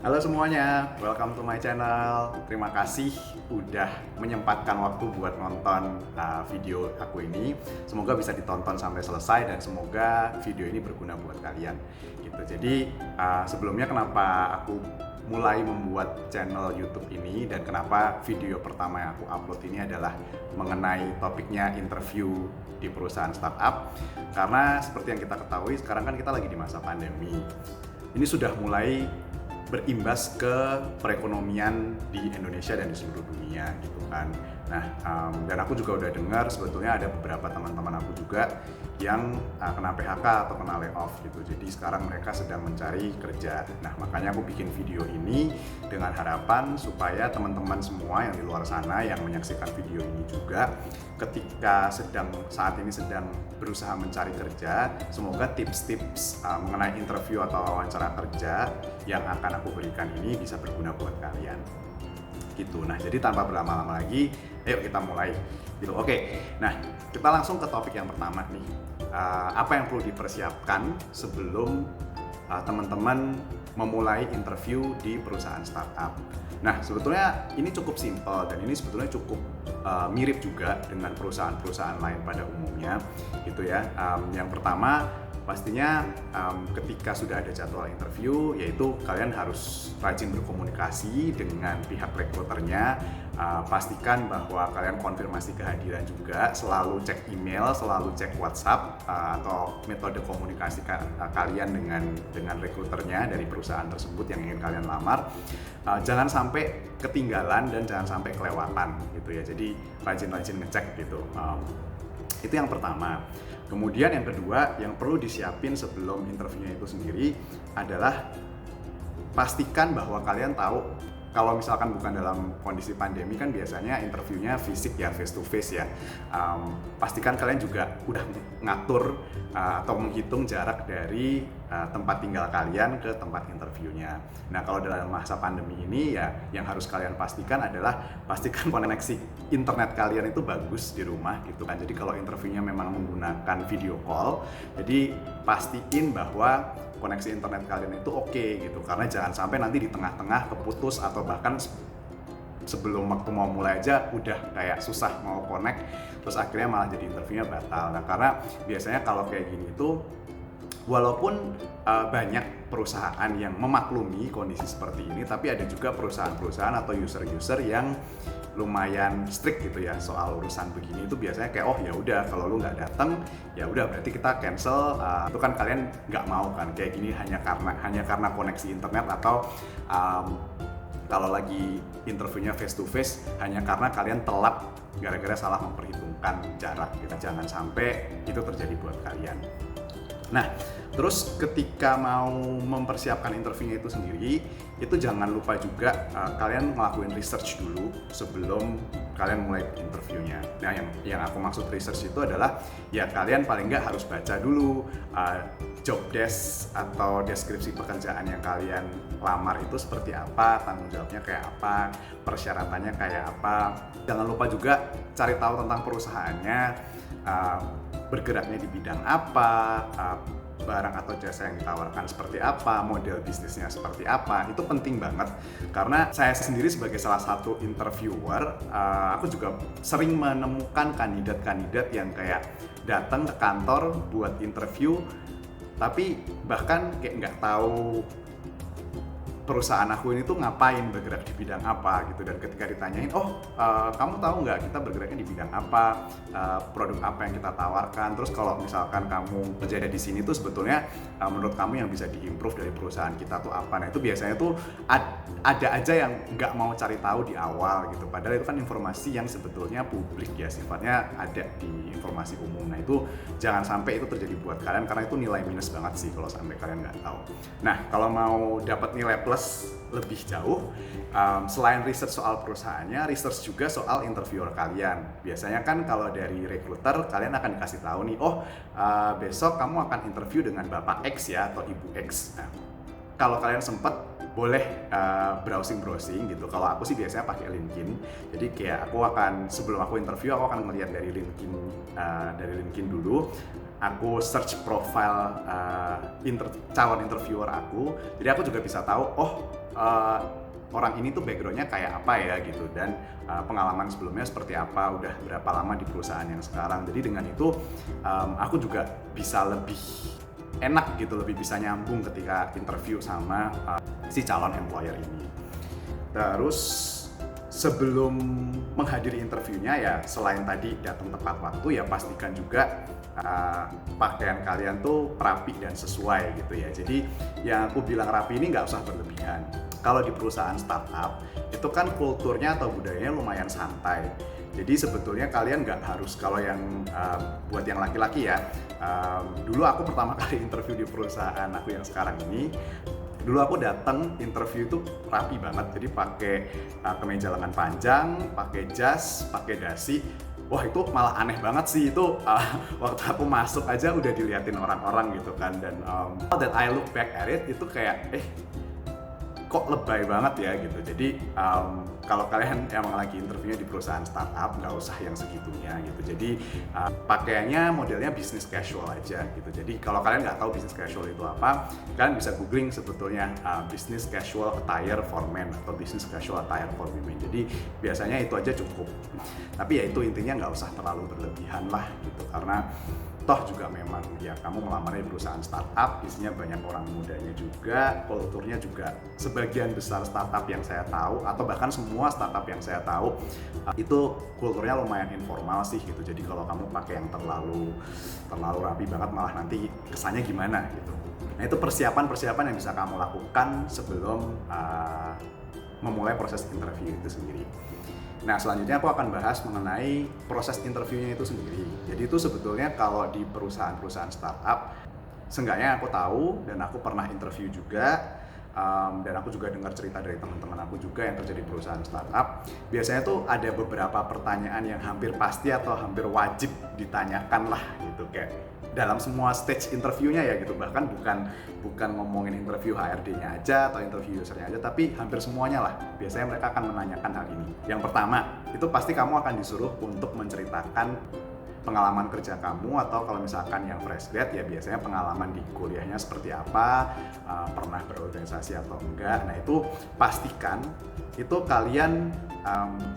Halo semuanya, welcome to my channel. Terima kasih udah menyempatkan waktu buat nonton video aku ini. Semoga bisa ditonton sampai selesai dan semoga video ini berguna buat kalian. Gitu. Jadi sebelumnya kenapa aku mulai membuat channel YouTube ini dan kenapa video pertama yang aku upload ini adalah mengenai topiknya interview di perusahaan startup. Karena seperti yang kita ketahui sekarang kan kita lagi di masa pandemi. Ini sudah mulai berimbas ke perekonomian di Indonesia dan di seluruh dunia gitu kan. Nah, dan aku juga udah dengar sebetulnya ada beberapa teman-teman aku juga yang kena PHK atau kena layoff gitu. Jadi sekarang mereka sedang mencari kerja. Nah, makanya aku bikin video ini dengan harapan supaya teman-teman semua yang di luar sana yang menyaksikan video ini juga ketika saat ini sedang berusaha mencari kerja, semoga tips-tips mengenai interview atau wawancara kerja yang akan aku berikan ini bisa berguna buat kalian. Gitu. Nah, jadi tanpa berlama-lama lagi, ayo kita mulai. Gitu. Oke. Nah, kita langsung ke topik yang pertama nih. Apa yang perlu dipersiapkan sebelum teman-teman memulai interview di perusahaan startup. Nah, sebetulnya ini cukup simpel dan ini sebetulnya cukup mirip juga dengan perusahaan-perusahaan lain pada umumnya, gitu ya. Yang pertama, pastinya ketika sudah ada jadwal interview, yaitu kalian harus rajin berkomunikasi dengan pihak rekruternya. Pastikan bahwa kalian konfirmasi kehadiran juga, selalu cek email, selalu cek WhatsApp atau metode komunikasi kalian dengan rekruternya dari perusahaan tersebut yang ingin kalian lamar. Jangan sampai ketinggalan dan jangan sampai kelewatan gitu ya. Jadi rajin-rajin ngecek gitu. Itu yang pertama. Kemudian yang kedua yang perlu disiapin sebelum interviewnya itu sendiri adalah pastikan bahwa kalian tahu kalau misalkan bukan dalam kondisi pandemi kan biasanya interviewnya fisik ya, face to face ya. Pastikan kalian juga udah ngatur atau menghitung jarak dari tempat tinggal kalian ke tempat interviewnya. Nah, kalau dalam masa pandemi ini ya yang harus kalian pastikan adalah pastikan koneksi internet kalian itu bagus di rumah gitu kan. Jadi kalau interviewnya memang menggunakan video call, jadi pastiin bahwa koneksi internet kalian itu oke gitu, karena jangan sampai nanti di tengah-tengah keputus atau bahkan sebelum waktu mau mulai aja udah kayak susah mau connect terus akhirnya malah jadi interviewnya batal. Nah, karena biasanya kalau kayak gini itu walaupun banyak perusahaan yang memaklumi kondisi seperti ini, tapi ada juga perusahaan-perusahaan atau user-user yang lumayan strict gitu ya soal urusan begini. Itu biasanya kayak oh ya udah kalau lu nggak datang ya udah berarti kita cancel. Itu kan kalian nggak mau kan kayak gini hanya karena koneksi internet atau kalau lagi interviewnya face to face hanya karena kalian telat gara-gara salah memperhitungkan jarak gitu. Jangan sampai itu terjadi buat kalian. Nah, terus ketika mau mempersiapkan interviewnya itu sendiri, itu jangan lupa juga kalian ngelakuin research dulu sebelum kalian mulai interviewnya. Nah, yang aku maksud research itu adalah ya kalian paling nggak harus baca dulu job desk atau deskripsi pekerjaan yang kalian lamar itu seperti apa, tanggung jawabnya kayak apa, persyaratannya kayak apa. Jangan lupa juga cari tahu tentang perusahaannya, bergeraknya di bidang apa, barang atau jasa yang ditawarkan seperti apa, model bisnisnya seperti apa. Itu penting banget karena saya sendiri sebagai salah satu interviewer, aku juga sering menemukan kandidat-kandidat yang kayak datang ke kantor buat interview tapi bahkan kayak nggak tahu perusahaan aku ini tuh ngapain, bergerak di bidang apa gitu. Dan ketika ditanyain, kamu tahu nggak kita bergeraknya di bidang apa, produk apa yang kita tawarkan, terus kalau misalkan kamu kerja di sini tuh sebetulnya menurut kamu yang bisa diimprove dari perusahaan kita tuh apa. Nah, itu biasanya tuh ada aja yang nggak mau cari tahu di awal gitu, padahal itu kan informasi yang sebetulnya publik ya, sifatnya ada di informasi umum. Nah, itu jangan sampai itu terjadi buat kalian karena itu nilai minus banget sih kalau sampai kalian nggak tahu. Nah, kalau mau dapat nilai plus lebih jauh, selain research soal perusahaannya, research juga soal interviewer kalian. Biasanya kan kalau dari recruiter kalian akan dikasih tahu nih, besok kamu akan interview dengan Bapak X ya atau Ibu X. Nah, kalau kalian sempat boleh browsing gitu. Kalau aku sih biasanya pakai LinkedIn. Jadi kayak sebelum aku interview aku akan melihat dari LinkedIn dulu. Aku search profile calon interviewer aku, jadi aku juga bisa tahu uh, orang ini tuh backgroundnya kayak apa ya gitu, dan pengalaman sebelumnya seperti apa, udah berapa lama di perusahaan yang sekarang. Jadi dengan itu aku juga bisa lebih enak gitu, lebih bisa nyambung ketika interview sama si calon employer ini. Terus sebelum menghadiri interviewnya ya, selain tadi datang tepat waktu, ya pastikan juga pakaian kalian tuh rapi dan sesuai gitu ya. Jadi yang aku bilang rapi ini nggak usah berlebihan. Kalau di perusahaan startup itu kan kulturnya atau budayanya lumayan santai. Jadi sebetulnya kalian nggak harus, kalau yang buat yang laki-laki ya, dulu aku pertama kali interview di perusahaan aku yang sekarang ini, dulu aku datang interview itu rapi banget, jadi pakai kemeja lengan panjang, pakai jas, pakai dasi. Wah itu malah aneh banget sih itu, waktu aku masuk aja udah diliatin orang-orang gitu kan. Dan that I look back at it, itu kayak kok lebay banget ya gitu. Jadi kalau kalian emang lagi interviewnya di perusahaan startup, nggak usah yang segitunya gitu. Jadi pakaiannya modelnya business casual aja gitu. Jadi kalau kalian nggak tahu business casual itu apa, kalian bisa googling sebetulnya business casual attire for men atau business casual attire for women. Jadi biasanya itu aja cukup. Tapi ya itu intinya nggak usah terlalu berlebihan lah gitu, karena toh juga memang ya kamu melamar di perusahaan startup, isinya banyak orang mudanya juga, kulturnya juga sebagian besar startup yang saya tahu, atau bahkan semua startup yang saya tahu itu kulturnya lumayan informal sih gitu. Jadi kalau kamu pakai yang terlalu rapi banget, malah nanti kesannya gimana gitu. Nah itu persiapan yang bisa kamu lakukan sebelum memulai proses interview itu sendiri. Nah selanjutnya aku akan bahas mengenai proses interviewnya itu sendiri. Jadi itu sebetulnya kalau di perusahaan-perusahaan startup, seenggaknya aku tahu dan aku pernah interview juga, dan aku juga dengar cerita dari teman-teman aku juga yang kerja di perusahaan startup. Biasanya tuh ada beberapa pertanyaan yang hampir pasti atau hampir wajib ditanyakan lah gitu, kayak dalam semua stage interviewnya ya gitu. Bahkan bukan ngomongin interview HRD-nya aja atau interview usernya aja, tapi hampir semuanya lah. Biasanya mereka akan menanyakan hal ini. Yang pertama, itu pasti kamu akan disuruh untuk menceritakan pengalaman kerja kamu, atau kalau misalkan yang fresh grad ya biasanya pengalaman di kuliahnya seperti apa, pernah berorganisasi atau enggak. Nah itu pastikan itu kalian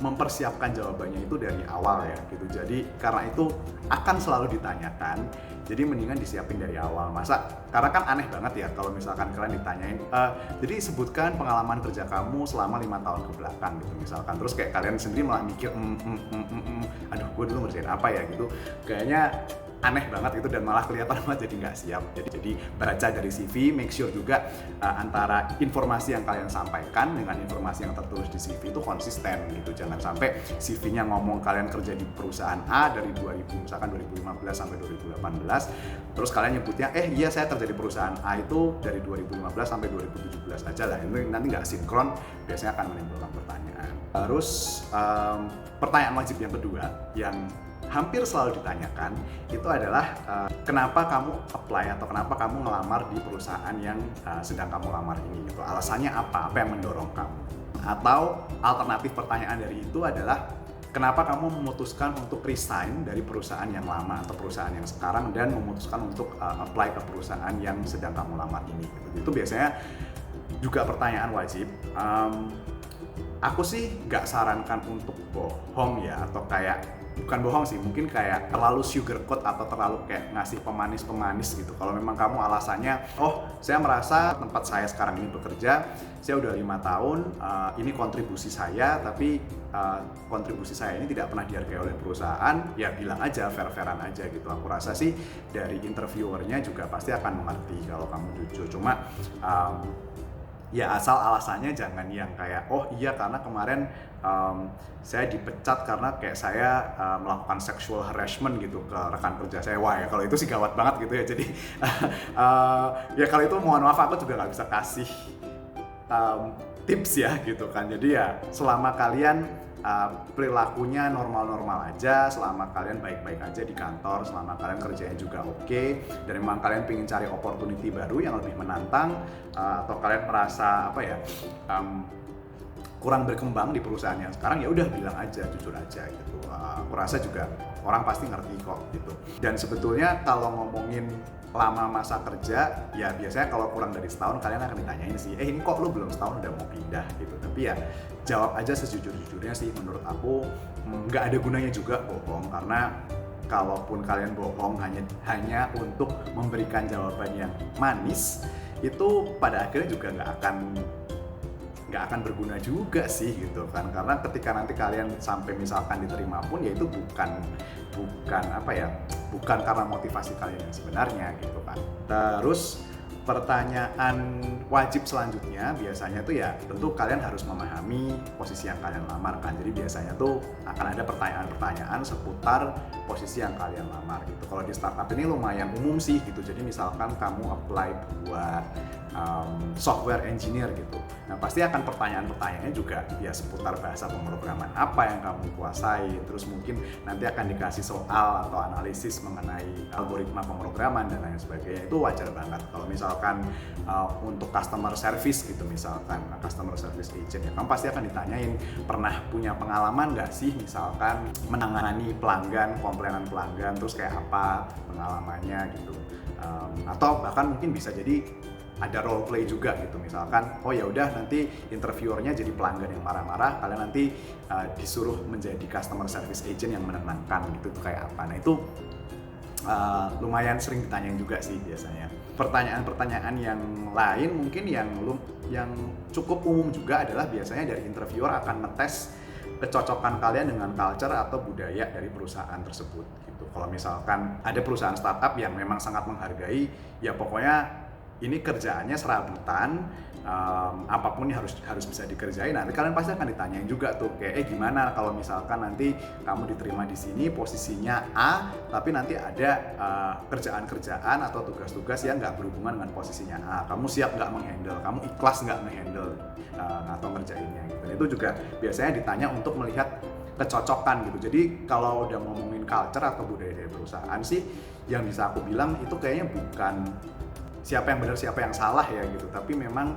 mempersiapkan jawabannya itu dari awal ya gitu. Jadi karena itu akan selalu ditanyakan, jadi mendingan disiapin dari awal. Karena kan aneh banget ya kalau misalkan kalian ditanyain, jadi sebutkan pengalaman kerja kamu selama 5 tahun ke belakang gitu misalkan. Terus kayak kalian sendiri malah mikir, aduh gue dulu ngerjain apa ya gitu. Kayaknya aneh banget gitu, dan malah kelihatan banget jadi nggak siap. Jadi baca dari CV, make sure juga antara informasi yang kalian sampaikan dengan informasi yang tertulis di CV itu konsisten gitu. Jangan sampai CV-nya ngomong kalian kerja di perusahaan A dari 2015 sampai 2018, terus kalian nyebutnya iya saya kerja di perusahaan A itu dari 2015 sampai 2017 aja lah. Ini nanti nggak sinkron, biasanya akan menimbulkan pertanyaan. Terus pertanyaan wajib yang kedua yang hampir selalu ditanyakan itu adalah kenapa kamu apply atau kenapa kamu ngelamar di perusahaan yang sedang kamu lamar ini gitu. Alasannya apa yang mendorong kamu? Atau alternatif pertanyaan dari itu adalah kenapa kamu memutuskan untuk resign dari perusahaan yang lama atau perusahaan yang sekarang dan memutuskan untuk apply ke perusahaan yang sedang kamu lamar ini gitu. Itu biasanya juga pertanyaan wajib. Aku sih nggak sarankan untuk bohong ya, atau kayak bukan bohong sih, mungkin kayak terlalu sugarcoat atau terlalu kayak ngasih pemanis gitu. Kalau memang kamu alasannya, saya merasa tempat saya sekarang ini bekerja, saya udah 5 tahun, ini kontribusi saya, tapi kontribusi saya ini tidak pernah dihargai oleh perusahaan, ya bilang aja, fair-fairan aja gitu. Aku rasa sih dari interviewernya juga pasti akan mengerti kalau kamu jujur. Cuma ya asal alasannya jangan yang kayak iya karena kemarin saya dipecat karena kayak saya melakukan sexual harassment gitu ke rekan kerja saya. Wah ya kalau itu sih gawat banget gitu ya. Jadi ya kalau itu mohon maaf, aku juga nggak bisa kasih tips ya gitu kan. Jadi ya selama kalian perilakunya normal-normal aja, selama kalian baik-baik aja di kantor, selama kalian kerjanya juga oke, dan memang kalian pengen cari opportunity baru yang lebih menantang, atau kalian merasa kurang berkembang di perusahaan yang sekarang, ya udah bilang aja, jujur aja gitu. Aku rasa juga orang pasti ngerti kok gitu. Dan sebetulnya kalau ngomongin lama masa kerja, ya biasanya kalau kurang dari setahun kalian akan ditanyain sih, ini kok lu belum setahun udah mau pindah gitu. Tapi ya jawab aja sejujur-jujurnya sih, menurut aku nggak ada gunanya juga bohong, karena kalaupun kalian bohong hanya untuk memberikan jawaban yang manis, itu pada akhirnya juga nggak akan berguna juga sih gitu kan. Karena ketika nanti kalian sampai misalkan diterima pun, ya itu bukan karena motivasi kalian yang sebenarnya gitu kan. Terus pertanyaan wajib selanjutnya biasanya tuh ya tentu kalian harus memahami posisi yang kalian lamar kan. Jadi biasanya tuh akan ada pertanyaan-pertanyaan seputar posisi yang kalian lamar gitu. Kalau di startup ini lumayan umum sih gitu. Jadi misalkan kamu apply buat software engineer gitu. Nah pasti akan pertanyaan-pertanyaannya juga ya seputar bahasa pemrograman apa yang kamu kuasai. Terus mungkin nanti akan dikasih soal atau analisis mengenai algoritma pemrograman dan lain sebagainya. Itu wajar banget. Kalau misalkan untuk customer service gitu, misalkan customer service agent, ya kamu pasti akan ditanyain pernah punya pengalaman nggak sih misalkan menangani pelanggan, komplainan pelanggan, terus kayak apa pengalamannya gitu. Atau bahkan mungkin bisa jadi ada role play juga gitu, misalkan oh ya udah nanti interviewernya jadi pelanggan yang marah-marah, kalian nanti disuruh menjadi customer service agent yang menenangkan gitu, itu kayak apa. Nah itu lumayan sering ditanyain juga sih biasanya. Pertanyaan-pertanyaan yang lain mungkin yang cukup umum juga adalah biasanya dari interviewer akan ngetes kecocokan kalian dengan culture atau budaya dari perusahaan tersebut gitu. Kalau misalkan ada perusahaan startup yang memang sangat menghargai, ya pokoknya ini kerjaannya serabutan, apapun harus bisa dikerjain. Nanti kalian pasti akan ditanyain juga tuh kayak gimana kalau misalkan nanti kamu diterima di sini posisinya A, tapi nanti ada kerjaan-kerjaan atau tugas-tugas yang nggak berhubungan dengan posisinya A. Kamu siap nggak menghandle? Kamu ikhlas nggak menghandle atau ngerjainnya gitu. Dan itu juga biasanya ditanya untuk melihat kecocokan gitu. Jadi kalau udah ngomongin culture atau budaya dari perusahaan sih, yang bisa aku bilang itu kayaknya bukan siapa yang benar siapa yang salah ya gitu, tapi memang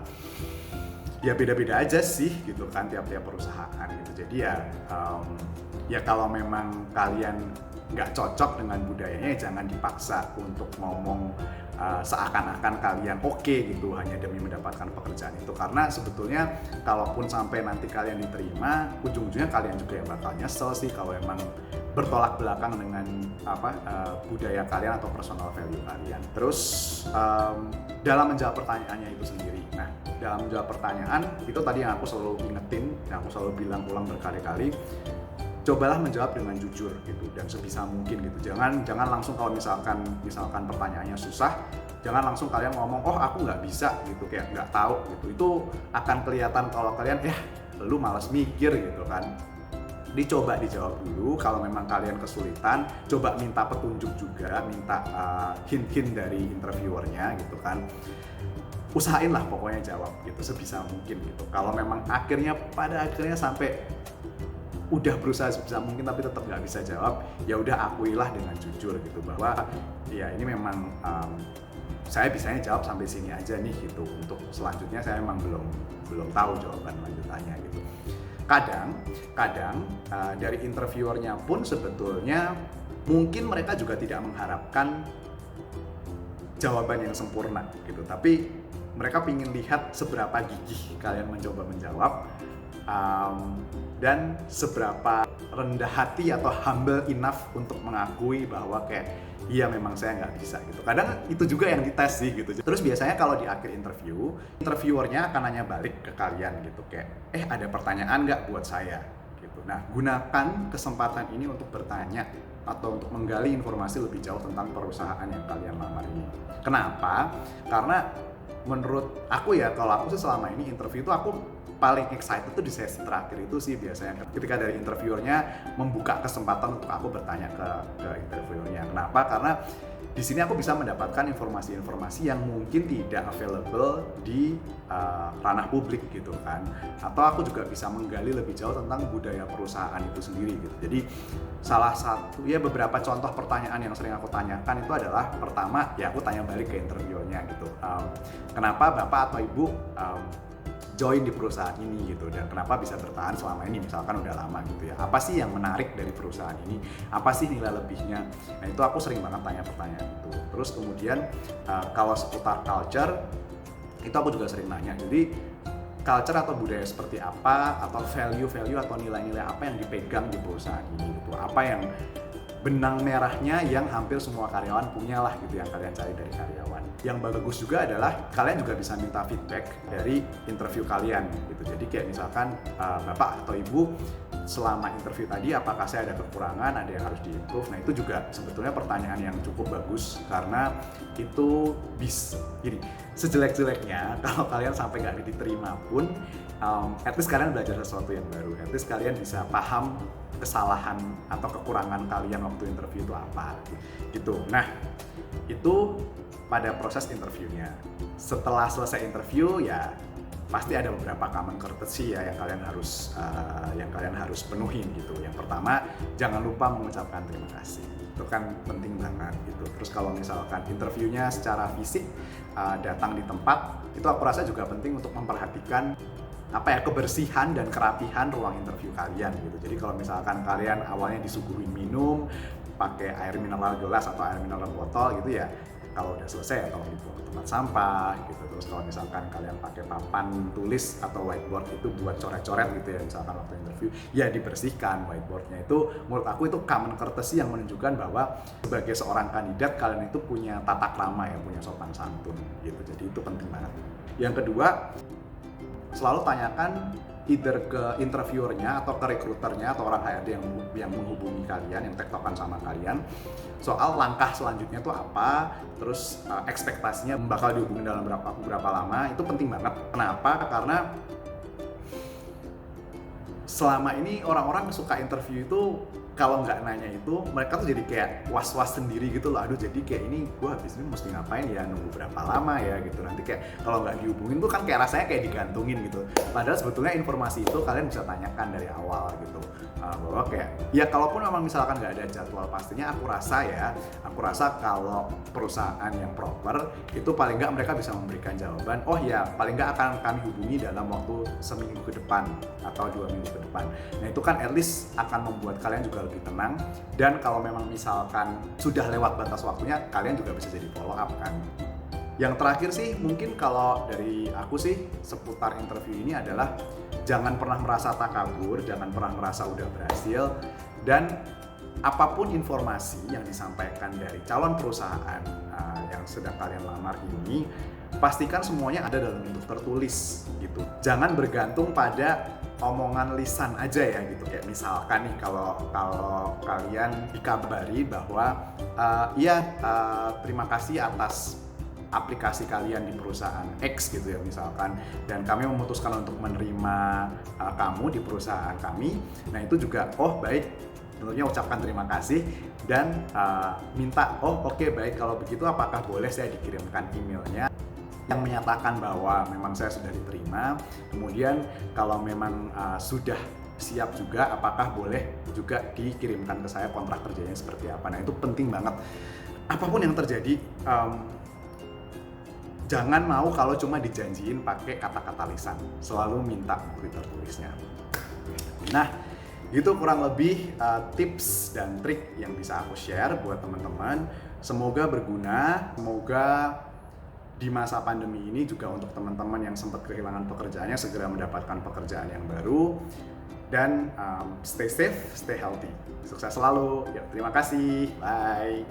ya beda-beda aja sih gitu kan tiap-tiap perusahaan gitu. Jadi ya kalau memang kalian nggak cocok dengan budayanya, ya jangan dipaksa untuk ngomong seakan-akan kalian oke gitu hanya demi mendapatkan pekerjaan itu. Karena sebetulnya kalaupun sampai nanti kalian diterima, ujung-ujungnya kalian juga yang bakal nyesel sih kalau emang bertolak belakang dengan budaya kalian atau personal value kalian. Terus dalam menjawab pertanyaannya itu sendiri, nah dalam menjawab pertanyaan itu tadi yang aku selalu ingetin, yang aku selalu bilang ulang berkali-kali, cobalah menjawab dengan jujur gitu dan sebisa mungkin gitu. Jangan langsung kalau misalkan pertanyaannya susah, jangan langsung kalian ngomong oh aku nggak bisa gitu, kayak nggak tahu gitu. Itu akan kelihatan kalau kalian lu malas mikir gitu kan. Dicoba dijawab dulu. Kalau memang kalian kesulitan, coba minta petunjuk juga, minta hint-hint dari interviewernya gitu kan. Usahain lah pokoknya jawab gitu sebisa mungkin gitu. Kalau memang pada akhirnya sampai udah berusaha sebisa mungkin tapi tetap nggak bisa jawab, ya udah akuilah dengan jujur gitu bahwa ya ini memang saya bisanya jawab sampai sini aja nih gitu. Untuk selanjutnya saya memang belum tahu jawaban lanjutannya gitu. Kadang dari interviewernya pun sebetulnya mungkin mereka juga tidak mengharapkan jawaban yang sempurna gitu, tapi mereka ingin lihat seberapa gigih kalian mencoba menjawab dan seberapa rendah hati atau humble enough untuk mengakui bahwa kayak iya memang saya nggak bisa gitu. Kadang itu juga yang dites sih gitu. Terus biasanya kalau di akhir interview, interviewernya akan nanya balik ke kalian gitu kayak ada pertanyaan nggak buat saya gitu. Nah gunakan kesempatan ini untuk bertanya atau untuk menggali informasi lebih jauh tentang perusahaan yang kalian lamar ini. Kenapa? Karena menurut aku ya, kalau aku sih selama ini interview itu aku paling excited tuh di sesi terakhir itu sih biasanya ketika dari interviewernya membuka kesempatan untuk aku bertanya ke interviewernya. Kenapa? Karena di sini aku bisa mendapatkan informasi-informasi yang mungkin tidak available di ranah publik gitu kan. Atau aku juga bisa menggali lebih jauh tentang budaya perusahaan itu sendiri gitu. Jadi salah satu beberapa contoh pertanyaan yang sering aku tanyakan itu adalah, pertama ya aku tanya balik ke interviewernya gitu. Kenapa Bapak atau Ibu join di perusahaan ini gitu, dan kenapa bisa bertahan selama ini misalkan udah lama gitu ya. Apa sih yang menarik dari perusahaan ini? Apa sih nilai lebihnya? Nah itu aku sering banget tanya pertanyaan itu. Terus kemudian kalau seputar culture itu aku juga sering nanya. Jadi culture atau budaya seperti apa, atau value atau nilai-nilai apa yang dipegang di perusahaan ini gitu. Apa yang benang merahnya yang hampir semua karyawan punya lah gitu, yang kalian cari dari karyawan. Yang bagus juga adalah kalian juga bisa minta feedback dari interview kalian gitu. Jadi kayak misalkan bapak atau ibu, selama interview tadi apakah saya ada kekurangan, ada yang harus diimprove. Nah itu juga sebetulnya pertanyaan yang cukup bagus, karena itu bisa gini, sejelek-jeleknya kalau kalian sampai nggak diterima pun, at least kalian belajar sesuatu yang baru, at least kalian bisa paham kesalahan atau kekurangan kalian waktu interview itu apa gitu. Nah itu pada proses interviewnya. Setelah selesai interview ya pasti ada beberapa common courtesy ya yang kalian harus penuhin gitu. Yang pertama, jangan lupa mengucapkan terima kasih. Itu kan penting banget gitu. Terus kalau misalkan interviewnya secara fisik, datang di tempat, itu aku rasa juga penting untuk memperhatikan kebersihan dan kerapihan ruang interview kalian gitu. Jadi kalau misalkan kalian awalnya disuguhin minum pakai air mineral gelas atau air mineral botol gitu ya, kalau udah selesai ya tolong dibuang ke tempat sampah gitu. Terus kalau misalkan kalian pakai papan tulis atau whiteboard itu buat coret-coret gitu ya, misalkan waktu interview, ya dibersihkan whiteboardnya. Itu menurut aku itu common courtesy yang menunjukkan bahwa sebagai seorang kandidat kalian itu punya tata krama ya, punya sopan santun gitu. Jadi itu penting banget. Yang kedua, selalu tanyakan either ke interviewernya atau ke recruiternya atau orang HRD yang menghubungi kalian, yang tektokan sama kalian, soal langkah selanjutnya itu apa, terus ekspektasinya bakal dihubungin dalam berapa lama. Itu penting banget. Kenapa? Karena selama ini orang-orang suka interview itu kalau nggak nanya itu, mereka tuh jadi kayak was-was sendiri gitu loh. Aduh, jadi kayak ini gue habis ini mesti ngapain ya, nunggu berapa lama ya gitu. Nanti kayak kalau nggak dihubungin tuh kan kayak rasanya kayak digantungin gitu. Padahal sebetulnya informasi itu kalian bisa tanyakan dari awal gitu. Bahwa kayak, ya kalaupun memang misalkan nggak ada jadwal pastinya, aku rasa kalau perusahaan yang proper itu paling nggak mereka bisa memberikan jawaban, oh ya paling nggak akan kami hubungi dalam waktu seminggu ke depan atau 2 minggu ke depan. Nah itu kan at least akan membuat kalian juga lebih tenang, dan kalau memang misalkan sudah lewat batas waktunya, kalian juga bisa jadi follow up kan. Yang terakhir sih mungkin kalau dari aku sih seputar interview ini adalah jangan pernah merasa takabur, jangan pernah merasa udah berhasil, dan apapun informasi yang disampaikan dari calon perusahaan yang sedang kalian lamar ini, pastikan semuanya ada dalam bentuk tertulis gitu. Jangan bergantung pada omongan lisan aja ya gitu. Kayak misalkan nih kalau kalian dikabari bahwa terima kasih atas aplikasi kalian di perusahaan X gitu ya misalkan, dan kami memutuskan untuk menerima kamu di perusahaan kami. Nah itu juga baik, tentunya ucapkan terima kasih dan minta oke, baik kalau begitu apakah boleh saya dikirimkan emailnya yang menyatakan bahwa memang saya sudah diterima. Kemudian kalau memang sudah siap juga, apakah boleh juga dikirimkan ke saya kontrak kerjanya seperti apa. Nah itu penting banget. Apapun yang terjadi, jangan mau kalau cuma dijanjiin pakai kata-kata lisan. Selalu minta bukti tertulisnya. Nah, itu kurang lebih tips dan trik yang bisa aku share buat teman-teman. Semoga berguna, semoga di masa pandemi ini juga untuk teman-teman yang sempat kehilangan pekerjaannya segera mendapatkan pekerjaan yang baru. Dan stay safe, stay healthy. Sukses selalu. Ya, terima kasih. Bye.